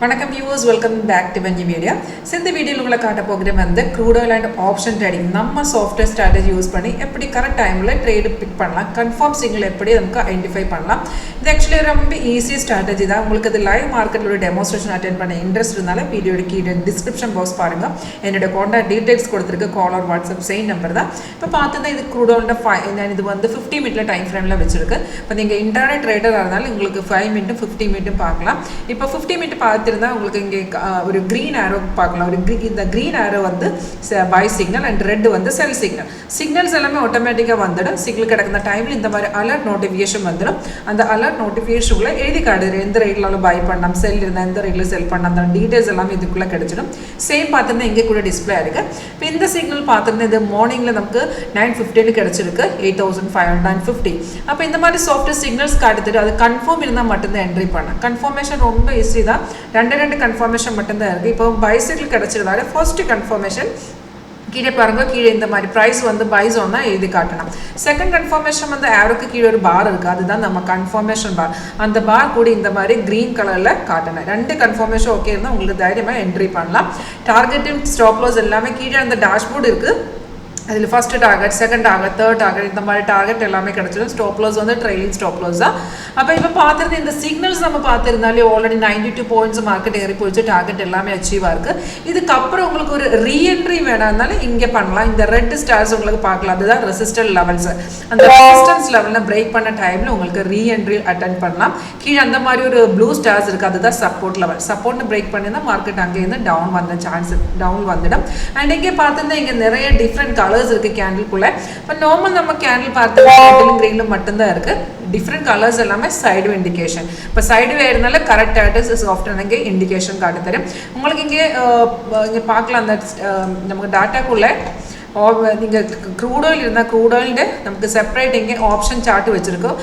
வணக்கம் viewers, welcome back to my video. இந்த வீடியோல உங்களுக்கு காட்ட போகிற வந்து crude oil and option trading நம்ம software strategy யூஸ் பண்ணி எப்படி கரெக்ட் டைம்ல ட்ரேட் பிக் பண்ணலாம், கன்ஃபார்ம் சிக்னல் எப்படி நமக்கு ஐடென்டிஃபை பண்ணலாம். இது एक्चुअली ரொம்ப ஈஸி ஸ்ட்ராட்டஜி தான். உங்களுக்கு இது லைவ் மார்க்கெட்ல ஒரு டெமோன்ஸ்ட்ரேஷன் அட்டெண்ட் பண்ண இன்ட்ரஸ்ட் இருந்தால வீடியோட கீழ டிஸ்கிரிப்ஷன் பாக்ஸ் பாருங்க. என்னோட கான்டாக்ட் டீடைல்ஸ் கொடுத்திருக்க call or WhatsApp same number தான். இப்போ பார்த்தா இது crude oil நான் இது வந்து 50 மினிட்ல டைம் ஃப்ரேம்ல வச்சிருக்கு. இப்போ நீங்க இன்டர்நெட் ட்ரேடரா இருந்தாலும் உங்களுக்கு 5 மினிட் 50 மினிட் பார்க்கலாம். இப்போ 50 மினிட் பார்த்திருந்தா உங்களுக்கு இங்கே ஒரு green arrow பார்க்கலாம். இந்த green arrow வந்து buy signal and red வந்து sell signal. signals எல்லாமே ஆட்டோமேட்டிக்கா வந்துடும். சிக்னல் கிடக்குற டைம்ல இந்த மாதிரி அலர்ட் நோட்டிஃபிகேஷன் வந்துடும். அந்த அலர்ட் நோட்டிஃபிகேஷன்ல எழுதி காட்டுற எந்த ரேட்ல பை பண்ணலாம், செல் இருந்தா எந்த ரேட்ல செல் பண்ணலாம், அந்த டீடைல்ஸ் எல்லாம் இதுக்குள்ள கிடைச்சிடும். சேம் பார்த்தா இங்கே கூட டிஸ்ப்ளே இருக்கு. இப்போ இந்த சிக்னல் பார்த்தா இது மார்னிங்ல நமக்கு 9:15 கிடைச்சிருக்கு, 8550. அப்போ இந்த மாதிரி சாஃப்ட்வேர் சிக்னல்ஸ் காட்டுது. அது கன்ஃபார்ம் இருந்தா மட்டும் தான் என்ட்ரி பண்ண. கன்ஃபர்மேஷன் ரொம்ப ஈஸி தான். ரெண்டு கன்ஃபர்மேஷன் மட்டும் தான் இருக்கு. இப்போ பைசைக்கிள் கிடைச்சதால ஃபர்ஸ்ட் கன்ஃபர்மேஷன் கீழே பாருங்க, கீழே இந்த மாதிரி ப்ரைஸ் வந்து பை ஜோன் தான் எழுதி காட்டணும். செகண்ட் கன்ஃபர்மேஷன் வந்து ஆரோக்கு கீழே ஒரு பார் இருக்குது, அதுதான் நம்ம கன்ஃபர்மேஷன் பார். அந்த பார் கூட இந்த மாதிரி க்ரீன் கலரில் காட்டணும். ரெண்டு கன்ஃபர்மேஷன் ஓகே இருந்தால் உங்களுக்கு தைரியமாக என்ட்ரி பண்ணலாம். டார்கெட்டிங் ஸ்டாப் லாஸ் எல்லாமே கீழே அந்த டேஷ்போர்டு இருக்குது. அதில் first target, second target, third target, இந்த மாதிரி டார்கெட் எல்லாமே கிடச்சிடும். ஸ்டாப் லாஸ் வந்து ட்ரைலிங் ஸ்டாப் லாஸ் தான். அப்போ இப்போ பார்த்துருந்து இந்த சிக்னல்ஸ் நம்ம பார்த்துருந்தாலே ஆல்ரெடி 92 பாயிண்ட்ஸ் மார்க்கெட் ஏறி போயிடுச்சு, டார்கெட் எல்லாமே அச்சீவாக இருக்குது. இதுக்கப்புறம் உங்களுக்கு ஒரு ரீஎன்ட்ரி வேணாம்னாலும் இங்கே பண்ணலாம். இந்த ரெட் ஸ்டார்ஸ் உங்களுக்கு பார்க்கலாம், அதுதான் ரெசிஸ்டன்ஸ் லெவல்ஸ். அந்த ரெசிஸ்டன்ஸ் லெவலில் பிரேக் பண்ண டைமில் உங்களுக்கு ரீஎன்ட்ரி அட்டென்ட் பண்ணலாம். கீழே அந்த மாதிரி ஒரு ப்ளூ ஸ்டார்ஸ் இருக்குது, அதுதான் சப்போர்ட் லெவல். சப்போர்ட்னு பிரேக் பண்ணி தான் மார்க்கெட் அங்கேருந்து டவுன் வந்த சான்ஸ் டவுன் வந்துடும். அண்ட் இங்கே பார்த்துருந்தா இங்கே நிறைய டிஃப்ரெண்ட் கலர்ஸ் இருக்கு கேண்டில்குள்ள. இப்போ நார்மல் நம்ம கேண்டில் பார்த்தோம் கிரீன்ல மட்டும்தான் இருக்கு. டிஃப்ரெண்ட் கலர்ஸ் எல்லாமே சைடு இண்டிகேஷன். இப்போ சைடு வேறுனால கரெக்ட் ஆகிட்டு சாஃப்ட்வேர் இங்கே இண்டிகேஷன் காட்டு தரும். உங்களுக்கு இங்கே பார்க்கலாம் அந்த நமக்கு டாட்டாக்குள்ள நீங்கள் க்ரூட் ஆயில் இருந்தால் க்ரூட் ஆயில்டு நமக்கு செப்பரேட் இங்கே ஆப்ஷன் சார்ட் வச்சுருக்கோம்.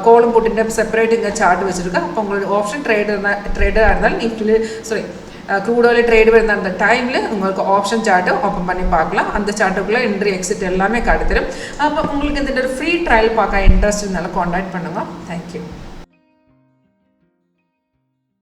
கோலம் போட்டு செப்பரேட் இங்கே சார்ட் வச்சுருக்கோம். அப்போ உங்களுக்கு ஆப்ஷன் ட்ரேடராக இருந்தாலும் நீங்கள் க்ரூட் ஆயில் ட்ரேட் வருது அந்த டைமில் உங்களுக்கு ஆப்ஷன் சார்ட்டை ஓப்பன் பண்ணி பார்க்கலாம். அந்த சார்ட்டுக்குள்ளே என்ட்ரி எக்ஸிட் எல்லாமே காட்டுத்தரும். அப்போ உங்களுக்கு இந்த ஃப்ரீ ட்ரையல் பார்க்க இன்ட்ரெஸ்ட் இருந்தாலும் காண்டாக்ட் பண்ணுங்கள். தேங்க்யூ.